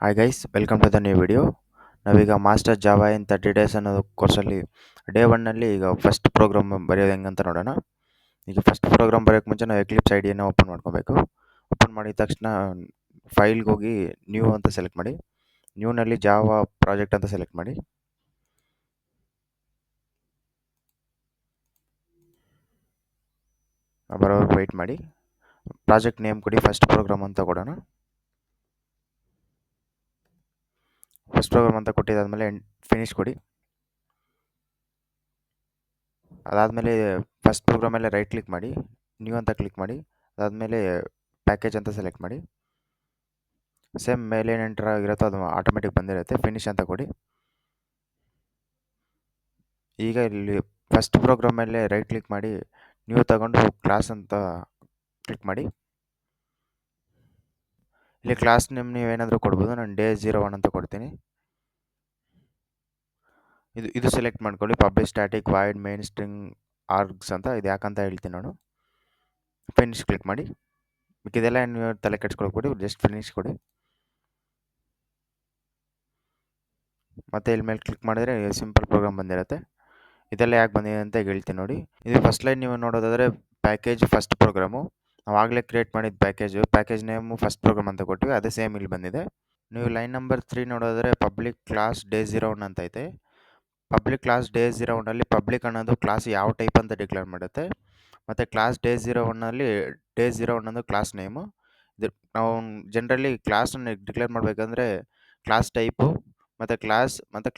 Hi guys, welcome to the new video. ನಾವೀಗ master Java in 30 days ಅನ್ನೋ ಕೋರ್ಸಲ್ಲಿ day ಒನ್ನಲ್ಲಿ ಈಗ ಫಸ್ಟ್ ಪ್ರೋಗ್ರಾಮ್ ಬರೆಯೋದು ಹೆಂಗಂತ ನೋಡೋಣ. ಈಗ ಫಸ್ಟ್ ಪ್ರೋಗ್ರಾಮ್ ಬರೆಯೋಕ್ಕೆ ಮುಂಚೆ ನಾವು ಎಕ್ಲಿಪ್ಸ್ ಐಡಿಯನ್ನು ಓಪನ್ ಮಾಡ್ಕೋಬೇಕು. ಓಪನ್ ಮಾಡಿದ ತಕ್ಷಣ ಫೈಲ್ಗೆ ಹೋಗಿ ನ್ಯೂ ಅಂತ ಸೆಲೆಕ್ಟ್ ಮಾಡಿ. ನ್ಯೂನಲ್ಲಿ ಜಾವಾ ಪ್ರಾಜೆಕ್ಟ್ ಅಂತ ಸೆಲೆಕ್ಟ್ ಮಾಡಿ. ಬರೋವರೆಗೂ ವೆಯ್ಟ್ ಮಾಡಿ. ಪ್ರಾಜೆಕ್ಟ್ ನೇಮ್ ಕೊಡಿ, ಫಸ್ಟ್ ಪ್ರೋಗ್ರಾಮ್ ಅಂತ ಕೊಡೋಣ. ಫಸ್ಟ್ ಪ್ರೋಗ್ರಾಮ್ ಅಂತ ಕೊಟ್ಟಿದ್ದಾದಮೇಲೆ ಫಿನಿಶ್ ಕೊಡಿ. ಅದಾದಮೇಲೆ ಫಸ್ಟ್ ಪ್ರೋಗ್ರಾಮ್ ಮೇಲೆ ರೈಟ್ ಕ್ಲಿಕ್ ಮಾಡಿ, ನ್ಯೂ ಅಂತ ಕ್ಲಿಕ್ ಮಾಡಿ. ಅದಾದಮೇಲೆ ಪ್ಯಾಕೇಜ್ ಅಂತ ಸೆಲೆಕ್ಟ್ ಮಾಡಿ. ಸೇಮ್ ಮೇಲೆ ಏನು ಎಂಟರ್ ಆಗಿರುತ್ತೋ ಅದು ಆಟೋಮೆಟಿಕ್ ಬಂದಿರುತ್ತೆ. ಫಿನಿಶ್ ಅಂತ ಕೊಡಿ. ಈಗ ಇಲ್ಲಿ ಫಸ್ಟ್ ಪ್ರೋಗ್ರಾಮ್ ಮೇಲೆ ರೈಟ್ ಕ್ಲಿಕ್ ಮಾಡಿ, ನ್ಯೂ ತಗೊಂಡು ಕ್ಲಾಸ್ ಅಂತ ಕ್ಲಿಕ್ ಮಾಡಿ. ಇಲ್ಲಿ ಕ್ಲಾಸ್ ನೇಮ್ ನೀವೇನಾದರೂ ಕೊಡ್ಬೋದು. ನಾನು ಡೇ 01 ಅಂತ ಕೊಡ್ತೀನಿ. ಇದು ಸೆಲೆಕ್ಟ್ ಮಾಡ್ಕೊಳ್ಳಿ, public static void main string args ಅಂತ. ಇದು ಯಾಕಂತ ಹೇಳ್ತೀನಿ ನಾನು. ಫಿನಿಶ್ ಕ್ಲಿಕ್ ಮಾಡಿ. ಇದೆಲ್ಲ ನೀವು ತಲೆ ಕೆಡ್ಸ್ಕೊಳ್ಕೊಡಿ, ಜಸ್ಟ್ ಫಿನಿಶ್ ಕೊಡಿ. ಮತ್ತೆ ಇಲ್ಲಿ ಮೇಲೆ ಕ್ಲಿಕ್ ಮಾಡಿದ್ರೆ ಸಿಂಪಲ್ ಪ್ರೋಗ್ರಾಮ್ ಬಂದಿರುತ್ತೆ. ಇದೆಲ್ಲ ಯಾಕೆ ಬಂದಿದೆ ಅಂತ ಈಗ ಹೇಳ್ತೀನಿ ನೋಡಿ. ಇದು ಫಸ್ಟ್ ಲೈನ್ ನೀವು ನೋಡೋದಾದರೆ ಪ್ಯಾಕೇಜ್ ಫಸ್ಟ್ ಪ್ರೋಗ್ರಾಮು. ನಾವು ಆಗಲೇ ಕ್ರಿಯೇಟ್ ಮಾಡಿದ ಪ್ಯಾಕೇಜ್ ನೇಮು ಫಸ್ಟ್ ಪ್ರೋಗ್ರಾಮ್ ಅಂತ ಕೊಟ್ಟಿವಿ, ಅದೇ ಸೇಮ್ ಇಲ್ಲಿ ಬಂದಿದೆ. ನೀವು ಲೈನ್ ನಂಬರ್ 3 ನೋಡೋದಾದರೆ ಪಬ್ಲಿಕ್ ಕ್ಲಾಸ್ ಡೇ 01 ಅಂತ ಐತೆ. ಪಬ್ಲಿಕ್ ಕ್ಲಾಸ್ ಡೇ 01 ಪಬ್ಲಿಕ್ ಅನ್ನೋದು ಕ್ಲಾಸ್ ಯಾವ ಟೈಪ್ ಅಂತ ಡಿಕ್ಲೇರ್ ಮಾಡುತ್ತೆ. ಮತ್ತು ಕ್ಲಾಸ್ ಡೇ 01 ಡೇ 01 ಅನ್ನೋದು ಕ್ಲಾಸ್ ನೇಮು. ಇದು ನಾವು ಜನರಲಿ ಕ್ಲಾಸನ್ನು ಡಿಕ್ಲೇರ್ ಮಾಡಬೇಕಂದ್ರೆ ಕ್ಲಾಸ್ ಟೈಪು ಮತ್ತು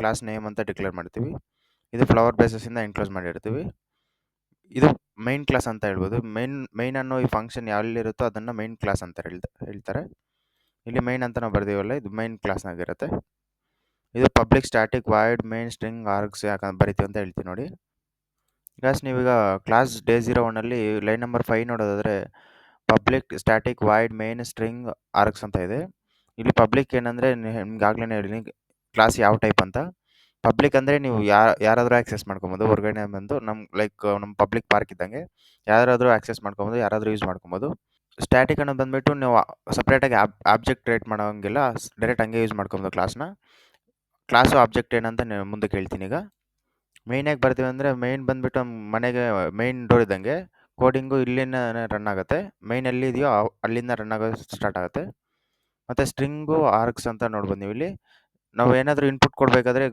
ಕ್ಲಾಸ್ ನೇಮ್ ಅಂತ ಡಿಕ್ಲೇರ್ ಮಾಡ್ತೀವಿ. ಇದು ಫ್ಲವರ್ ಬೇಸಸ್ಸಿಂದ ಎನ್ಕ್ಲೋಸ್ ಮಾಡಿರ್ತೀವಿ. ಇದು ಮೈನ್ ಕ್ಲಾಸ್ ಅಂತ ಹೇಳ್ಬೋದು. ಮೈನ್ ಅನ್ನೋ ಈ ಫಂಕ್ಷನ್ ಎಲ್ಲಿರುತ್ತೋ ಅದನ್ನು ಮೈನ್ ಕ್ಲಾಸ್ ಅಂತ ಹೇಳ್ತಾರೆ. ಇಲ್ಲಿ ಮೈನ್ ಅಂತ ನಾವು ಬರ್ದೀವಲ್ಲ, ಇದು ಮೈನ್ ಕ್ಲಾಸ್ನಾಗಿರುತ್ತೆ. ಇದು public static void main string args ಯಾಕೆ ಬರಿತೀವಿ ಅಂತ ಹೇಳ್ತೀವಿ ನೋಡಿ. ನೀವೀಗ ಕ್ಲಾಸ್ ಡೇ 01 ಲೈನ್ ನಂಬರ್ 5 ನೋಡೋದಾದರೆ public static void main string args ಅಂತ ಇದೆ. ಇಲ್ಲಿ ಪಬ್ಲಿಕ್ ಏನಂದರೆ ನಿಮ್ಗೆ ಆಗ್ಲೇ ಹೇಳಿನಿ ಕ್ಲಾಸ್ ಯಾವ ಟೈಪ್ ಅಂತ. ಪಬ್ಲಿಕ್ ಅಂದರೆ ನೀವು ಯಾರಾದರೂ ಆಕ್ಸೆಸ್ ಮಾಡ್ಕೊಬೋದು. ಹೊರಗಡೆ ಬಂದು ನಮ್ಮ ಪಬ್ಲಿಕ್ ಪಾರ್ಕ್ ಇದ್ದಂಗೆ ಯಾರಾದರೂ ಆಕ್ಸೆಸ್ ಮಾಡ್ಕೊಬೋದು, ಯಾರಾದರೂ ಯೂಸ್ ಮಾಡ್ಕೊಬೋದು. ಸ್ಟ್ಯಾಟಿಕ್ ಅನ್ನೋದು ಬಂದುಬಿಟ್ಟು ನೀವು ಸಪ್ರೇಟಾಗಿ ಆಬ್ಜೆಕ್ಟ್ ಕ್ರಿಯೇಟ್ ಮಾಡೋಂಗಿಲ್ಲ, ಡೈರೆಕ್ಟ್ ಹಂಗೆ ಯೂಸ್ ಮಾಡ್ಕೊಬೋದು ಕ್ಲಾಸ್ನ. ಕ್ಲಾಸು ಆಬ್ಜೆಕ್ಟ್ ಏನಂತ ಮುಂದಕ್ಕೆ ಹೇಳ್ತೀನಿ. ಈಗ ಮೇಯ್ನಾಗಿ ಬರ್ತೀವಿ ಅಂದರೆ ಮೇಯ್ನ್ ಬಂದುಬಿಟ್ಟು ಮನೆಗೆ ಮೇಯ್ನ್ ಡೋರ್ ಇದ್ದಂಗೆ ಕೋಡಿಂಗು ಇಲ್ಲಿಂದ ರನ್ ಆಗುತ್ತೆ. ಮೇಯ್ನ್ ಎಲ್ಲಿದೆಯೋ ಅಲ್ಲಿಂದ ರನ್ ಆಗೋದು ಸ್ಟಾರ್ಟ್ ಆಗುತ್ತೆ. ಮತ್ತು ಸ್ಟ್ರಿಂಗು ಆರ್ಗ್ಸ್ ಅಂತ ನೋಡ್ಬೋದು ನೀವು ಇಲ್ಲಿ. ನಾವು ಏನಾದರೂ ಇನ್ಪುಟ್ ಕೊಡಬೇಕಾದ್ರೆ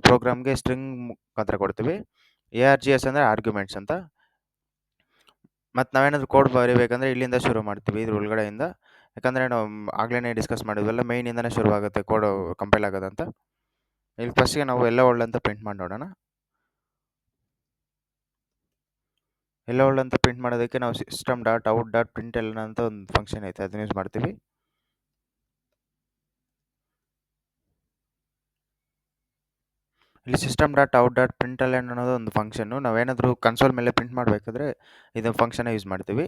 ಪ್ರೋಗ್ರಾಮ್ಗೆ ಸ್ಟ್ರಿಂಗ್ ಮುಖಾಂತರ ಕೊಡ್ತೀವಿ. ARGS ಅಂದರೆ ಆರ್ಗ್ಯುಮೆಂಟ್ಸ್ ಅಂತ. ಮತ್ತು ನಾವೇನಾದರೂ ಕೋಡ್ ಬರೀಬೇಕಂದ್ರೆ ಇಲ್ಲಿಂದ ಶುರು ಮಾಡ್ತೀವಿ, ಇದ್ರ ಒಳಗಡೆಯಿಂದ. ಯಾಕಂದರೆ ನಾವು ಆಗಲೇ ಡಿಸ್ಕಸ್ ಮಾಡಿದ್ವಲ್ಲ, ಮೇಯ್ನಿಂದನೇ ಶುರುವಾಗುತ್ತೆ ಕೋಡ್ ಕಂಪೈಲ್ ಆಗೋದಂತ. ಇಲ್ಲಿ ಫಸ್ಟಿಗೆ ನಾವು ಎಲ್ಲ ವರ್ಲ್ಡ್ ಅಂತ ಪ್ರಿಂಟ್ ಮಾಡಿ ನೋಡೋಣ. ಎಲ್ಲ ವರ್ಲ್ಡ್ ಅಂತ ಪ್ರಿಂಟ್ ಮಾಡೋದಕ್ಕೆ ನಾವು system.out.println ಅಂತ ಒಂದು ಫಂಕ್ಷನ್ ಐತೆ, ಅದನ್ನ ಯೂಸ್ ಮಾಡ್ತೀವಿ. ಇಲ್ಲಿ system.out.println ಅನ್ನೋದು ಒಂದು ಫಂಕ್ಷನ್ನು. ನಾವೇನಾದರೂ ಕನ್ಸೋಲ್ ಮೇಲೆ ಪ್ರಿಂಟ್ ಮಾಡಬೇಕಾದ್ರೆ ಇದು ಫಂಕ್ಷನ್ ಯೂಸ್ ಮಾಡ್ತೀವಿ.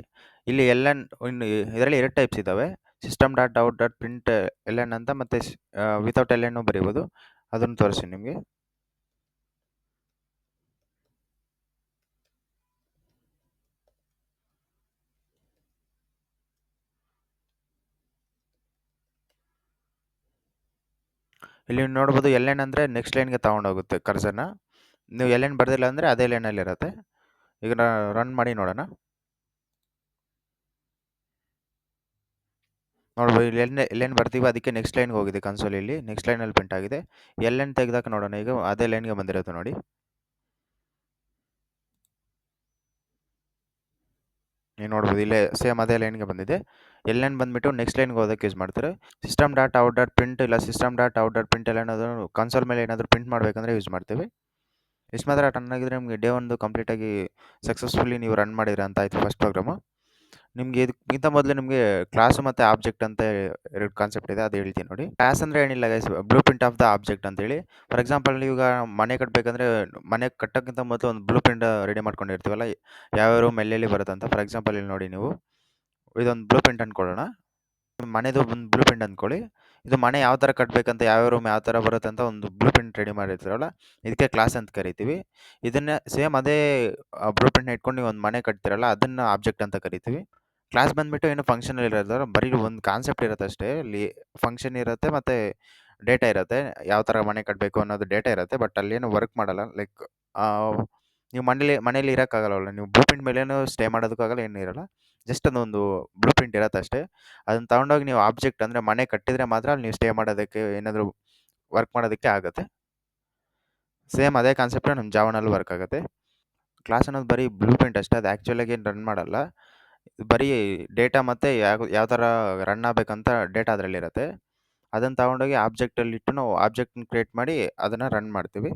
ಇಲ್ಲಿ ಇದರಲ್ಲಿ 2 ಟೈಪ್ಸ್ ಇದ್ದಾವೆ, system.out.println ಅಂತ ಮತ್ತು ವಿತೌಟ್ ln ಬರೀಬೋದು. ಅದನ್ನು ತೋರಿಸ್ತೀನಿ ನಿಮಗೆ. ಇಲ್ಲಿ ನೋಡ್ಬೋದು ln ಅಂದರೆ ನೆಕ್ಸ್ಟ್ ಲೈನ್ಗೆ ತೊಗೊಂಡೋಗುತ್ತೆ ಕರ್ಸರ್ನ. ನೀವು ln ಬರ್ದಿಲ್ಲ ಅಂದರೆ ಅದೇ ಲೈನಲ್ಲಿರುತ್ತೆ. ಈಗ ರನ್ ಮಾಡಿ ನೋಡೋಣ. ನೋಡ್ಬೋದು ಇಲ್ಲಿ ln ಬರ್ತೀವಿ, ಅದಕ್ಕೆ ನೆಕ್ಸ್ಟ್ ಲೈನ್ಗೆ ಹೋಗಿದೆ ಕನ್ಸೋಲಲ್ಲಿ. ನೆಕ್ಸ್ಟ್ ಲೈನಲ್ಲಿ ಪ್ರಿಂಟ್ ಆಗಿದೆ. ln ತೆಗೆದಾಗ ನೋಡೋಣ, ಈಗ ಅದೇ ಲೈನ್ಗೆ ಬಂದಿರುತ್ತೆ ನೋಡಿ. ನೀವು ನೋಡ್ಬೋದು ಇಲ್ಲೇ ಸೇಮ್ ಅದೇ ಲೈನ್ಗೆ ಬಂದಿದೆ. ln ಬಂದುಬಿಟ್ಟು ನೆಕ್ಸ್ಟ್ ಲೈನ್ಗೆ ಹೋಗೋದಕ್ಕೆ ಯೂಸ್ ಮಾಡ್ತಾರೆ. system.out.print ಇಲ್ಲ system.out.println ಅನ್ನೋದು ಕನ್ಸೋಲ್ ಮೇಲೆ ಏನಾದರೂ ಪ್ರಿಂಟ್ ಮಾಡಬೇಕಂದ್ರೆ ಯೂಸ್ ಮಾಡ್ತೀವಿ. ಇಷ್ಟು ಮಾತ್ರ ರನ್ ಆಗಿದ್ರೆ ನಿಮಗೆ ಡೇ 1 ಕಂಪ್ಲೀಟಾಗಿ ಸಕ್ಸಸ್ಫುಲಿ ನೀವು ರನ್ ಮಾಡಿರ ಅಂತ ಆಯಿತು ಫಸ್ಟ್ ಪ್ರೋಗ್ರಾಮು. ನಿಮಗೆ ಇದಕ್ಕಿಂತ ಮೊದಲು ನಿಮಗೆ ಕ್ಲಾಸು ಮತ್ತು ಆಬ್ಜೆಕ್ಟ್ ಅಂತ 2 ಕಾನ್ಸೆಪ್ಟ್ ಇದೆ, ಅದು ಹೇಳ್ತೀನಿ ನೋಡಿ. ಕ್ಲಾಸ್ ಅಂದರೆ ಏನಿಲ್ಲ guys, blue print of the object ಅಂತೇಳಿ. ಫಾರ್ ಎಕ್ಸಾಂಪಲ್ ನೀವೀಗ ಮನೆ ಕಟ್ಟಬೇಕಂದ್ರೆ ಮನೆ ಕಟ್ಟೋಕ್ಕಿಂತ ಮೊದಲು ಒಂದು ಬ್ಲೂ ಪ್ರಿಂಟ್ ರೆಡಿ ಮಾಡ್ಕೊಂಡಿರ್ತೀವಲ್ಲ, ಯಾವ್ಯಾವ ರೂಮ್ ಎಲ್ಲೆಲ್ಲಿ ಬರುತ್ತೆ ಅಂತ. ಫಾರ್ ಎಕ್ಸಾಂಪಲ್ ಇಲ್ಲಿ ನೋಡಿ, ನೀವು ಇದೊಂದು ಬ್ಲೂ ಪ್ರಿಂಟ್ ಅಂದ್ಕೊಳ್ಳೋಣ. ಮನೆದು ಒಂದು ಬ್ಲೂ ಪ್ರಿಂಟ್ ಅಂದ್ಕೊಳ್ಳಿ. ಇದು ಮನೆ ಯಾವ ಥರ ಕಟ್ಟಬೇಕಂತ, ಯಾವ್ಯಾವ ರೂಮ್ ಯಾವ ಥರ ಬರುತ್ತೆ ಅಂತ ಒಂದು ಬ್ಲೂ ಪ್ರಿಂಟ್ ರೆಡಿ ಮಾಡಿರ್ತೀರಲ್ಲ, ಇದಕ್ಕೆ ಕ್ಲಾಸ್ ಅಂತ ಕರಿತೀವಿ. ಇದನ್ನು ಸೇಮ್ ಅದೇ ಬ್ಲೂ ಪ್ರಿಂಟ್ನ ಇಟ್ಕೊಂಡು ನೀವು ಒಂದು ಮನೆ ಕಟ್ತೀರಲ್ಲ, ಅದನ್ನು ಆಬ್ಜೆಕ್ಟ್ ಅಂತ ಕರಿತೀವಿ. ಕ್ಲಾಸ್ ಬಂದ್ಬಿಟ್ಟು ಏನು ಫಂಕ್ಷನಲ್ ಇರೋದು ಬರೀ ಒಂದು ಕಾನ್ಸೆಪ್ಟ್ ಇರುತ್ತೆ ಅಷ್ಟೇ. ಅಲ್ಲಿ ಫಂಕ್ಷನ್ ಇರುತ್ತೆ ಮತ್ತೆ ಡೇಟಾ ಇರುತ್ತೆ. ಯಾವ ಥರ ಮನೆ ಕಟ್ಟಬೇಕು ಅನ್ನೋದು ಡೇಟಾ ಇರುತ್ತೆ. ಬಟ್ ಅಲ್ಲೇನು ವರ್ಕ್ ಮಾಡಲ್ಲ. ಲೈಕ್ ನೀವು ಮನೇಲಿ ಇರೋಕ್ಕಾಗಲ್ಲವಲ್ಲ. ನೀವು ಬ್ಲೂ ಪ್ರಿಂಟ್ ಮೇಲೇನು ಸ್ಟೇ ಮಾಡೋದಕ್ಕಾಗಲ್ಲ, ಏನೂ ಇರಲ್ಲ. ಜಸ್ಟ್ ಅದೊಂದು ಬ್ಲೂ ಪ್ರಿಂಟ್ ಇರತ್ತೆ ಅಷ್ಟೇ. ಅದನ್ನ ತಗೊಂಡೋಗಿ ನೀವು ಆಬ್ಜೆಕ್ಟ್ ಅಂದರೆ ಮನೆ ಕಟ್ಟಿದ್ರೆ ಮಾತ್ರ ಅಲ್ಲಿ ನೀವು ಸ್ಟೇ ಮಾಡೋದಕ್ಕೆ ಏನಾದರೂ ವರ್ಕ್ ಮಾಡೋದಕ್ಕೆ ಆಗುತ್ತೆ. ಸೇಮ್ ಅದೇ ಕಾನ್ಸೆಪ್ಟೇ ನಮ್ಮ ಜಾವಾನಲ್ಲೂ ವರ್ಕ್ ಆಗುತ್ತೆ. ಕ್ಲಾಸ್ ಅನ್ನೋದು ಬರೀ ಬ್ಲೂ ಪ್ರಿಂಟ್ ಅಷ್ಟೇ. ಅದು ಆ್ಯಕ್ಚುಲಾಗಿ ಏನು ರನ್ ಮಾಡಲ್ಲ. ಬರೀ ಡೇಟಾ ಮತ್ತು ಯಾವ ಥರ ರನ್ ಆಗಬೇಕಂತ ಡೇಟಾ ಅದರಲ್ಲಿರುತ್ತೆ. ಅದನ್ನು ತಗೊಂಡೋಗಿ ಆಬ್ಜೆಕ್ಟಲ್ಲಿಟ್ಟು ನಾವು ಆಬ್ಜೆಕ್ಟ್ನ ಕ್ರಿಯೇಟ್ ಮಾಡಿ ಅದನ್ನು ರನ್ ಮಾಡ್ತೀವಿ.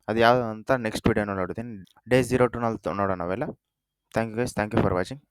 ಅದು ಯಾವುದು ಅಂತ ನೆಕ್ಸ್ಟ್ ವೀಡಿಯೋನಲ್ಲಿ ನೋಡ್ತೀನಿ. ಡೇ 02 ನಲ್ಲಿ ನೋಡೋಣ ಅವೆಲ್ಲ. Thank you guys. Thank you for watching.